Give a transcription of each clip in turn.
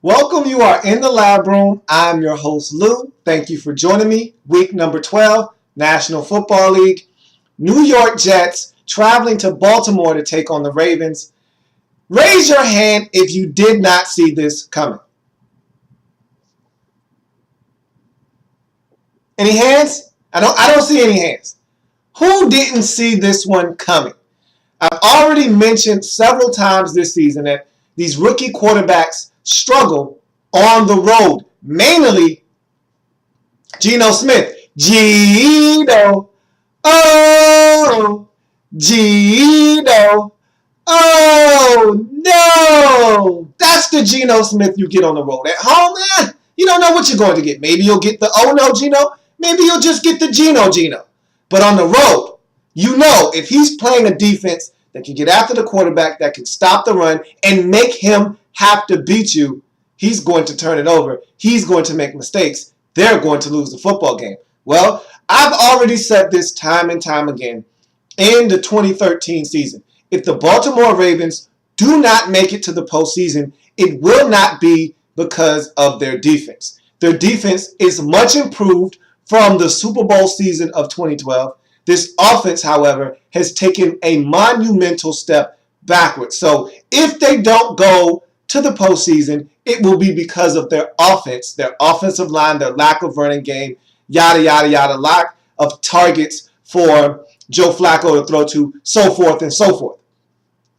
Welcome, you are in the lab room. I'm your host, Lou. Thank you for joining me. Week number 12, National Football League. New York Jets traveling to Baltimore to take on the Ravens. Raise your hand if you did not see this coming. Any hands? I don't see any hands. Who didn't see this one coming? I've already mentioned several times this season that these rookie quarterbacks struggle on the road. Mainly Geno Smith. Geno. Oh, Geno. Oh, no. That's the Geno Smith you get on the road. At home, you don't know what you're going to get. Maybe you'll get the oh no Geno. Maybe you'll just get the Geno. But on the road, you know if he's playing a defense that can get after the quarterback, that can stop the run, and make him have to beat you, he's going to turn it over. He's going to make mistakes. They're going to lose the football game. Well, I've already said this time and time again in the 2013 season. If the Baltimore Ravens do not make it to the postseason, it will not be because of their defense. Their defense is much improved from the Super Bowl season of 2012. This offense, however, has taken a monumental step backwards. So if they don't go to the postseason, it will be because of their offense, their offensive line, their lack of running game, yada, yada, yada, lack of targets for Joe Flacco to throw to, so forth and so forth.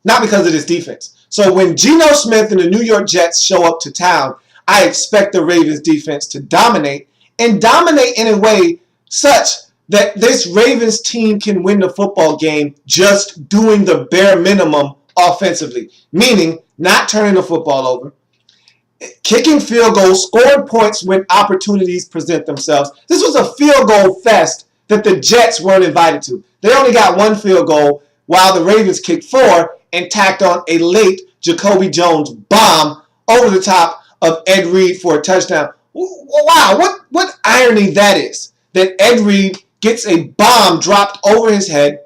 Not because of this defense. So when Geno Smith and the New York Jets show up to town, I expect the Ravens defense to dominate, and dominate in a way such that this Ravens team can win the football game just doing the bare minimum offensively. Meaning, not turning the football over, kicking field goals, scoring points when opportunities present themselves. This was a field goal fest that the Jets weren't invited to. They only got one field goal while the Ravens kicked four and tacked on a late Jacoby Jones bomb over the top of Ed Reed for a touchdown. Wow, what irony that is, that Ed Reed gets a bomb dropped over his head,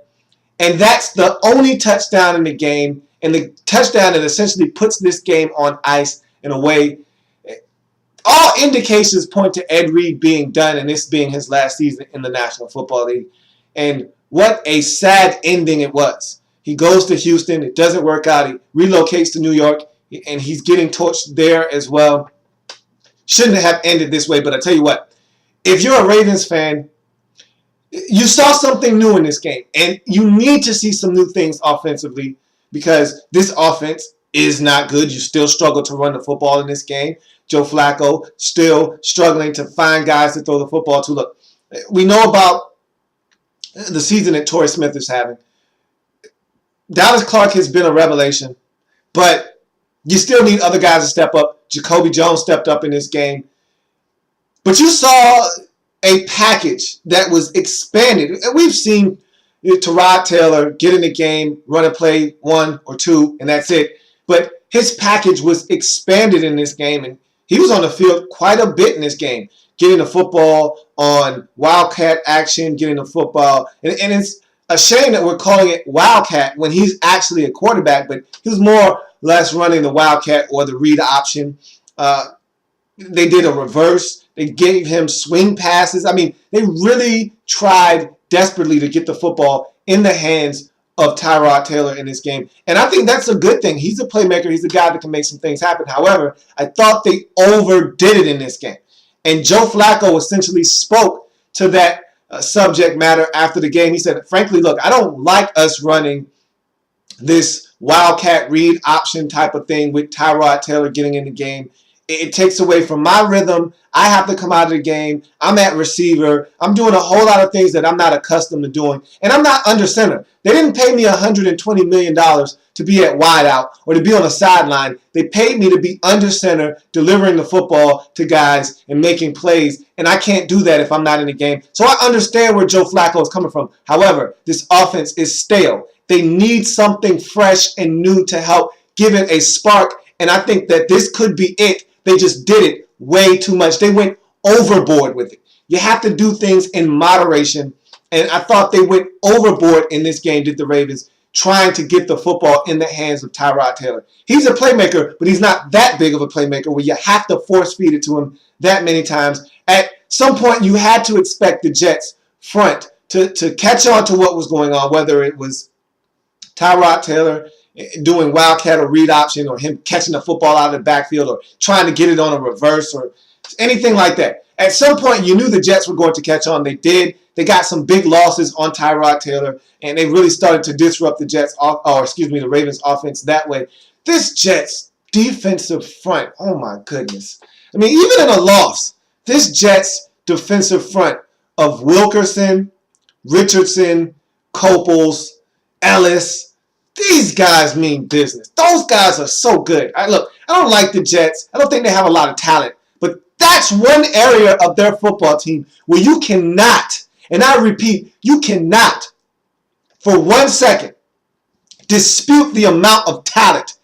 and that's the only touchdown in the game, and the touchdown that essentially puts this game on ice in a way. All indications point to Ed Reed being done and this being his last season in the National Football League. And what a sad ending it was. He goes to Houston. It doesn't work out. He relocates to New York, and he's getting torched there as well. Shouldn't have ended this way, but I tell you what, if you're a Ravens fan, you saw something new in this game, and you need to see some new things offensively because this offense is not good. You still struggle to run the football in this game. Joe Flacco still struggling to find guys to throw the football to. Look, we know about the season that Torrey Smith is having. Dallas Clark has been a revelation, but you still need other guys to step up. Jacoby Jones stepped up in this game. But you saw a package that was expanded. And we've seen Tyrod Taylor get in the game, run a play, one or two, and that's it. But his package was expanded in this game, and he was on the field quite a bit in this game, getting the football on wildcat action, getting the football. And it's a shame that we're calling it wildcat when he's actually a quarterback, but he was more or less running the wildcat or the read option. They did a reverse. They gave him swing passes. I mean, they really tried desperately to get the football in the hands of Tyrod Taylor in this game. And I think that's a good thing. He's a playmaker. He's a guy that can make some things happen. However, I thought they overdid it in this game. And Joe Flacco essentially spoke to that subject matter after the game. He said, frankly, look, I don't like us running this wildcat read option type of thing with Tyrod Taylor getting in the game. It takes away from my rhythm. I have to come out of the game. I'm at receiver. I'm doing a whole lot of things that I'm not accustomed to doing. And I'm not under center. They didn't pay me $120 million to be at wideout or to be on the sideline. They paid me to be under center, delivering the football to guys and making plays. And I can't do that if I'm not in the game. So I understand where Joe Flacco is coming from. However, this offense is stale. They need something fresh and new to help give it a spark. And I think that this could be it. They just did it way too much. They went overboard with it. You have to do things in moderation. And I thought they went overboard in this game, did the Ravens, trying to get the football in the hands of Tyrod Taylor. He's a playmaker, but he's not that big of a playmaker where you have to force feed it to him that many times. At some point, you had to expect the Jets front to catch on to what was going on, whether it was Tyrod Taylor doing wildcat or read option, or him catching the football out of the backfield, or trying to get it on a reverse, or anything like that. At some point, you knew the Jets were going to catch on. They did. They got some big losses on Tyrod Taylor, and they really started to disrupt the Ravens offense that way. This Jets defensive front, oh my goodness. I mean, even in a loss, this Jets defensive front of Wilkerson, Richardson, Coples, Ellis, these guys mean business. Those guys are so good. I don't like the Jets. I don't think they have a lot of talent. But that's one area of their football team where you cannot, and I repeat, you cannot for 1 second dispute the amount of talent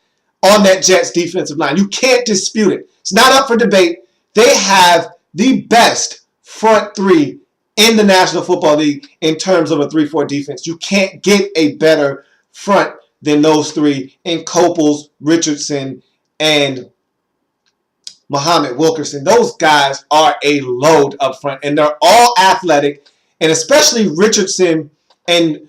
on that Jets defensive line. You can't dispute it. It's not up for debate. They have the best front three in the National Football League in terms of a 3-4 defense. You can't get a better front than those three in Coples, Richardson, and Muhammad Wilkerson. Those guys are a load up front, and they're all athletic, and especially Richardson and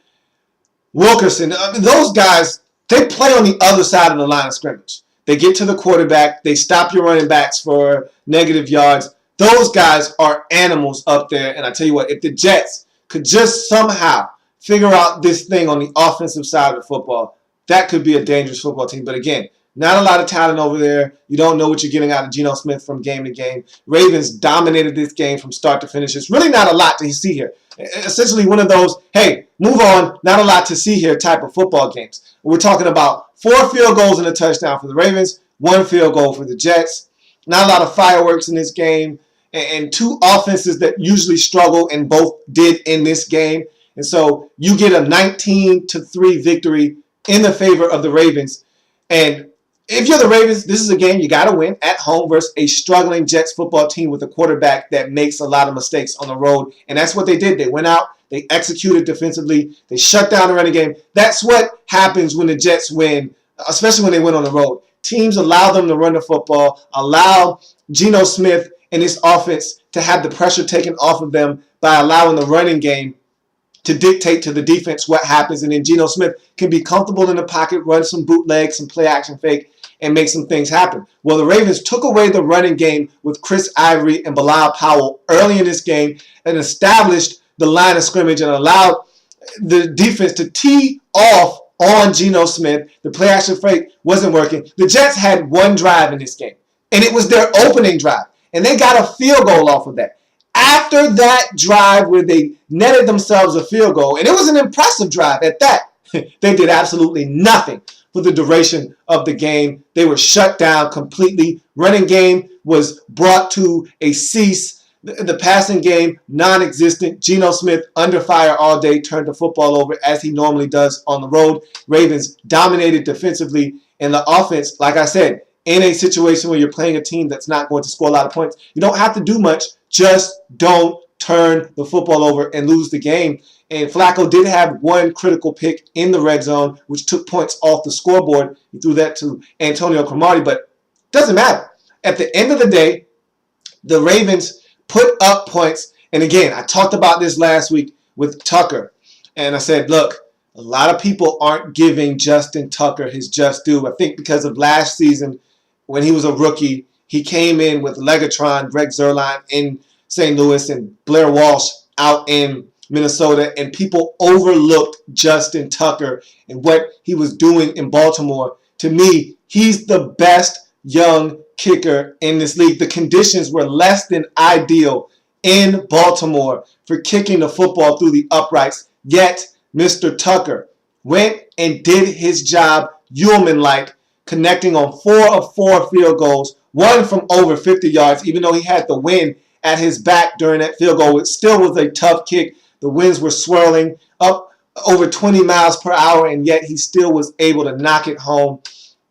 Wilkerson. I mean, those guys, they play on the other side of the line of scrimmage. They get to the quarterback. They stop your running backs for negative yards. Those guys are animals up there. And I tell you what, if the Jets could just somehow figure out this thing on the offensive side of the football, that could be a dangerous football team. But again, not a lot of talent over there. You don't know what you're getting out of Geno Smith from game to game. Ravens dominated this game from start to finish. It's really not a lot to see here. Essentially one of those, hey, move on, not a lot to see here type of football games. We're talking about 4 field goals and a touchdown for the Ravens, 1 field goal for the Jets. Not a lot of fireworks in this game, and 2 offenses that usually struggle, and both did in this game. And so you get a 19-3 victory in the favor of the Ravens. And if you're the Ravens, this is a game you got to win at home versus a struggling Jets football team with a quarterback that makes a lot of mistakes on the road. And that's what they did. They went out, they executed defensively, they shut down the running game. That's what happens when the Jets win, especially when they win on the road. Teams allow them to run the football, allow Geno Smith and his offense to have the pressure taken off of them by allowing the running game to dictate to the defense what happens. And then Geno Smith can be comfortable in the pocket, run some bootlegs, some play action fake, and make some things happen. Well, the Ravens took away the running game with Chris Ivory and Bilal Powell early in this game and established the line of scrimmage and allowed the defense to tee off on Geno Smith. The play action fake wasn't working. The Jets had 1 drive in this game, and it was their opening drive, and they got a field goal off of that. After that drive where they netted themselves a field goal, and it was an impressive drive at that, they did absolutely nothing for the duration of the game. They were shut down completely. Running game was brought to a cease. The passing game, non-existent. Geno Smith under fire all day, turned the football over as he normally does on the road. Ravens dominated defensively, and the offense, like I said, in a situation where you're playing a team that's not going to score a lot of points, you don't have to do much. Just don't turn the football over and lose the game. And Flacco did have 1 critical pick in the red zone, which took points off the scoreboard. He threw that to Antonio Cromartie, but it doesn't matter. At the end of the day, the Ravens put up points. And again, I talked about this last week with Tucker. And I said, look, a lot of people aren't giving Justin Tucker his just due. I think because of last season when he was a rookie, he came in with Legatron, Greg Zuerlein in St. Louis, and Blair Walsh out in Minnesota, and people overlooked Justin Tucker and what he was doing in Baltimore. To me, he's the best young kicker in this league. The conditions were less than ideal in Baltimore for kicking the football through the uprights, yet Mr. Tucker went and did his job Ullman-like, connecting on 4 of 4 field goals, 1 from over 50 yards, even though he had the wind at his back during that field goal. It still was a tough kick. The winds were swirling up over 20 miles per hour, and yet he still was able to knock it home.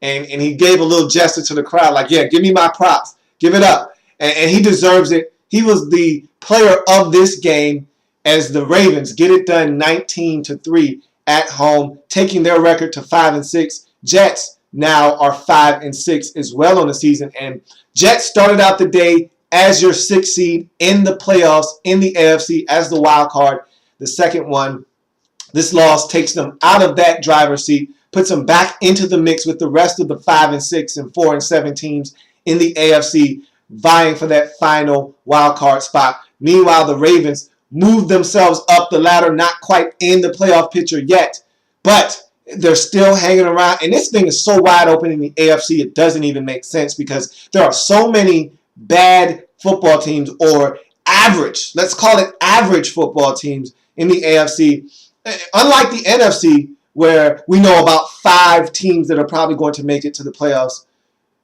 And he gave a little gesture to the crowd like, yeah, give me my props. Give it up. And he deserves it. He was the player of this game as the Ravens get it done 19-3 at home, taking their record to 5-6. Jets now are 5-6 as well on the season. And Jets started out the day as your 6th seed in the playoffs in the AFC as the wild card. The second one, this loss takes them out of that driver's seat, puts them back into the mix with the rest of the 5-6 and 4-7 teams in the AFC vying for that final wild card spot. Meanwhile, the Ravens moved themselves up the ladder, not quite in the playoff picture yet, but they're still hanging around. And this thing is so wide open in the AFC, it doesn't even make sense because there are so many bad football teams, or average, let's call it average football teams in the AFC. Unlike the NFC, where we know about 5 teams that are probably going to make it to the playoffs,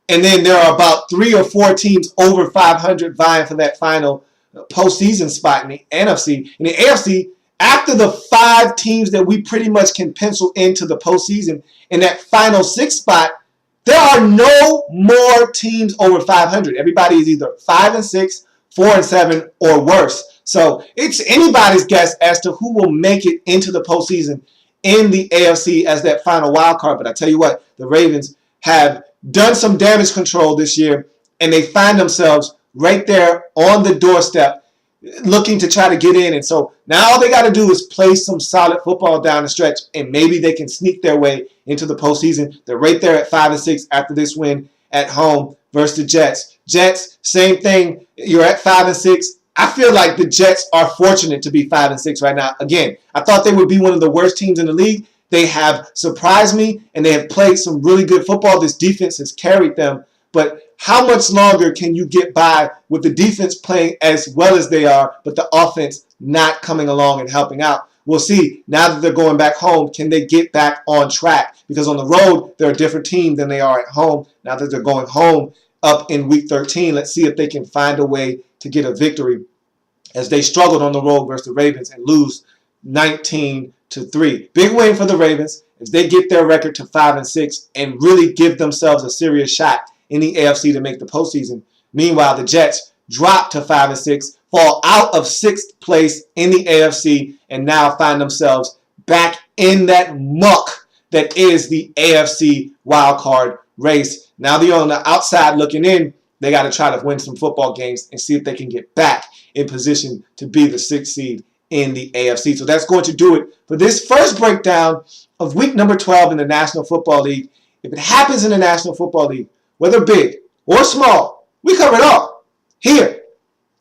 and then there are about 3 or 4 teams over 500 vying for that final postseason spot in the NFC. In the AFC, after the 5 teams that we pretty much can pencil into the postseason, in that final 6 spot, there are no more teams over 500. Everybody is either 5-6, 4-7, or worse. So it's anybody's guess as to who will make it into the postseason in the AFC as that final wild card. But I tell you what, the Ravens have done some damage control this year, and they find themselves right there on the doorstep looking to try to get in. And so now all they got to do is play some solid football down the stretch, and maybe they can sneak their way into the postseason. They're right there at 5-6 after this win at home versus the Jets. Jets, same thing. You're at 5-6. I feel like the Jets are fortunate to be 5-6 right now. Again, I thought they would be one of the worst teams in the league. They have surprised me, and they have played some really good football. This defense has carried them. But how much longer can you get by with the defense playing as well as they are, but the offense not coming along and helping out? We'll see. Now that they're going back home, can they get back on track? Because on the road, they're a different team than they are at home. Now that they're going home up in Week 13, let's see if they can find a way to get a victory, as they struggled on the road versus the Ravens and lose 19-3. Big win for the Ravens if they get their record to 5-6 and really give themselves a serious shot in the AFC to make the postseason. Meanwhile, the Jets drop to 5-6, fall out of 6th place in the AFC, and now find themselves back in that muck that is the AFC wildcard race. Now they're on the outside looking in. They got to try to win some football games and see if they can get back in position to be the 6th seed in the AFC. So that's going to do it for this first breakdown of week number 12 in the National Football League. If it happens in the National Football League, whether big or small, we cover it all here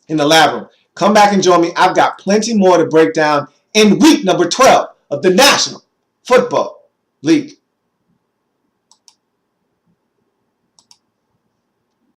in the Lab Room. Come back and join me. I've got plenty more to break down in week number 12 of the National Football League.